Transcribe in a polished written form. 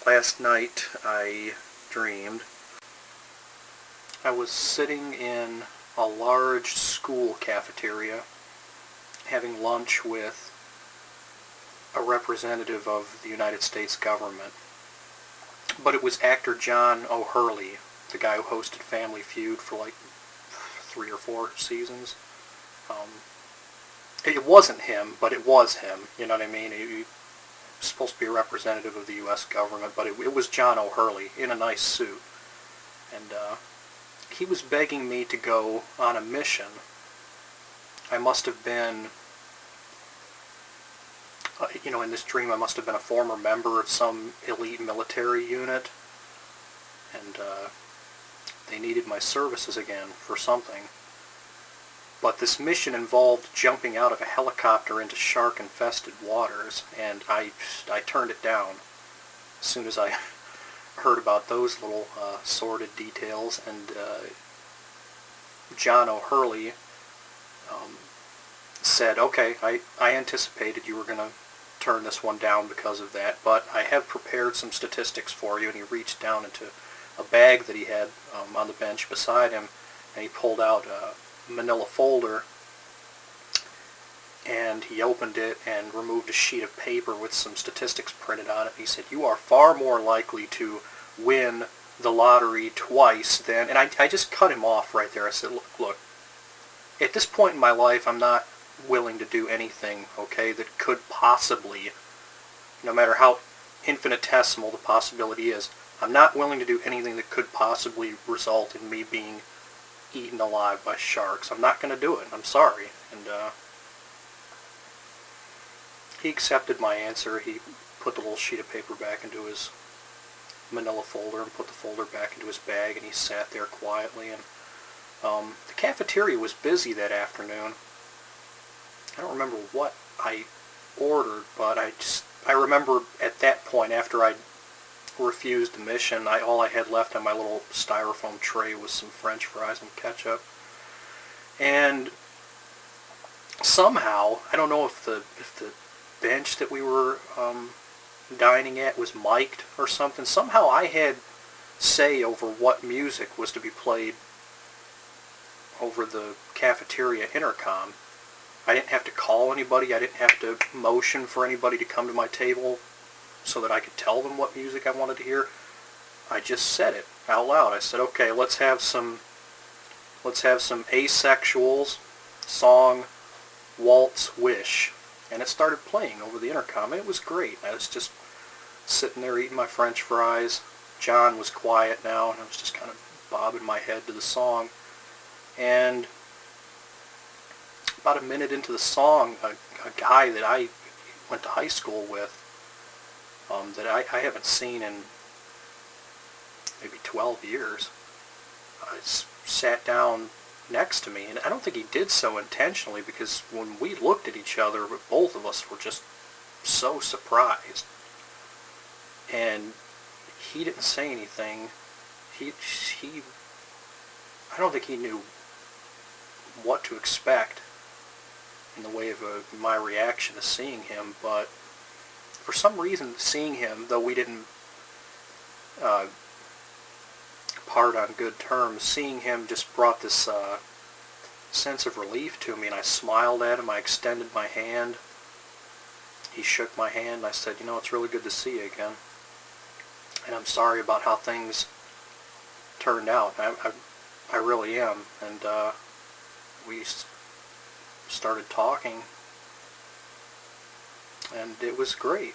Last night I dreamed I was sitting in a large school cafeteria having lunch with a representative of the United States government. But it was actor John O'Hurley, the guy who hosted Family Feud for like 3 or 4 seasons. It wasn't him, but it was him, you know what I mean? He was supposed to be a representative of the U.S. government, but it was John O'Hurley in a nice suit. And he was begging me to go on a mission. I must have been, in this dream I must have been a former member of some elite military unit, and they needed my services again for something. But this mission involved jumping out of a helicopter into shark-infested waters, and I turned it down as soon as I heard about those little sordid details. And John O'Hurley said, okay, I anticipated you were going to turn this one down because of that, but I have prepared some statistics for you. And he reached down into a bag that he had on the bench beside him, and he pulled out a manila folder, and he opened it and removed a sheet of paper with some statistics printed on it. He said, you are far more likely to win the lottery twice than... And I just cut him off right there. I said, look, at this point in my life, I'm not willing to do anything, okay, that could possibly, no matter how infinitesimal the possibility is, I'm not willing to do anything that could possibly result in me being eaten alive by sharks. I'm not going to do it. I'm sorry. And he accepted my answer. He put the little sheet of paper back into his manila folder and put the folder back into his bag, and he sat there quietly. And the cafeteria was busy that afternoon. I don't remember what I ordered, but I remember at that point, after I refused the mission, all I had left on my little styrofoam tray was some French fries and ketchup. And somehow, I don't know if the bench that we were dining at was mic'd or something. Somehow I had say over what music was to be played over the cafeteria intercom. I didn't have to call anybody. I didn't have to motion for anybody to come to my table so that I could tell them what music I wanted to hear. I just said it out loud. I said, okay, let's have some Asexuals song Walt's Wish. And it started playing over the intercom, and it was great. I was just sitting there eating my French fries. John was quiet now, and I was just kind of bobbing my head to the song. And about a minute into the song, a guy that I went to high school with, that I haven't seen in maybe 12 years, sat down next to me. And I don't think he did so intentionally, because when we looked at each other, both of us were just so surprised. And he didn't say anything. I don't think he knew what to expect in the way of my reaction to seeing him, but for some reason, seeing him, though we didn't part on good terms, seeing him just brought this sense of relief to me, and I smiled at him. I extended my hand. He shook my hand, and I said, it's really good to see you again, and I'm sorry about how things turned out. I really am. And we started talking, and it was great.